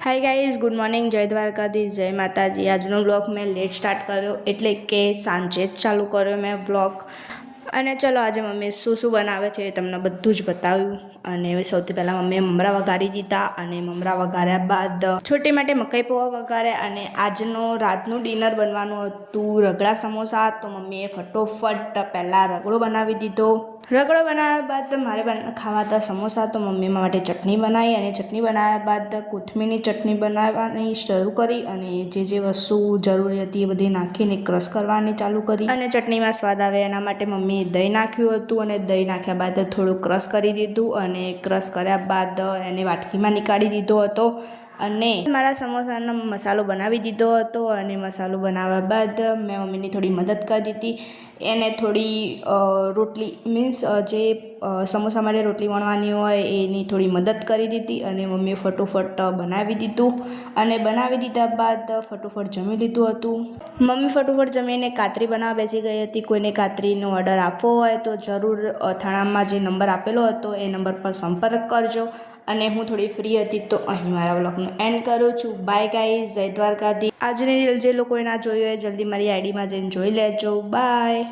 Hi guys good morning जय द्वारकाधीश जय माताजी। આજનો બ્લોગ મેં લેટ સ્ટાર્ટ કર્યો એટલે કે સાંજે જ ચાલુ કર્યો મેં બ્લોગ। અને ચલો આજે મમ્મી શું બનાવે છે એ તમને બધું જ બતાવ્યું। અને સૌથી પહેલાં મમ્મીએ મમરા વઘારી દીધા અને મમરા વઘાર્યા બાદ છોટી માટે મકાઈ પૌવા વઘાર્યા। અને આજનો રાતનું ડિનર બનવાનું હતું રગડા સમોસા। તો મમ્મીએ ફટોફટ પહેલાં રગડો બનાવી દીધો। રગડો બનાવ્યા બાદ મારે ખાવા હતા સમોસા, તો મમ્મી માટે ચટણી બનાવી અને ચટણી બનાવ્યા બાદ કોથમીરની ચટણી બનાવવાની શરૂ કરી અને જે વસ્તુ જરૂરી હતી એ બધી નાખીને ક્રશ કરવાની ચાલુ કરી। અને ચટણીમાં સ્વાદ આવે એના માટે મમ્મીએ દહીં નાખ્યું હતું અને દહીં નાખ્યા બાદ થોડું ક્રશ કરી દીધું અને ક્રશ કર્યા બાદ એને વાટકીમાં નીકાળી દીધો હતો। અને મારા સમોસાનો મસાલો બનાવી દીધો હતો અને મસાલો બનાવ્યા બાદ મેં મમ્મીની થોડી મદદ કરી દીધી। એને થોડી રોટલી મીન્સ જે સમોસા માટે રોટલી વણવાની હોય એની થોડી મદદ કરી દીધી અને મમ્મીએ ફટોફટ બનાવી દીધું। અને બનાવી દીધા બાદ ફટોફટ જમી લીધું હતું। મમ્મી ફટોફટ જમીને કાતરી બનાવવા બેસી ગઈ હતી। કોઈને કાતરીનો ઓર્ડર આપવો હોય તો જરૂર અથાણામાં જે નંબર આપેલો હતો એ નંબર પર સંપર્ક કરજો। અને હું થોડી ફ્રી હતી તો અહીં મારા વ્લોગનું એન્ડ કરું છું। બાય ગાઈઝ, જય દ્વારકાધીશ। આજની રીલ જે લોકોએ ના જોઈ હોય જલ્દી મારી આઈડીમાં જઈને જોઈ લેજો। બાય।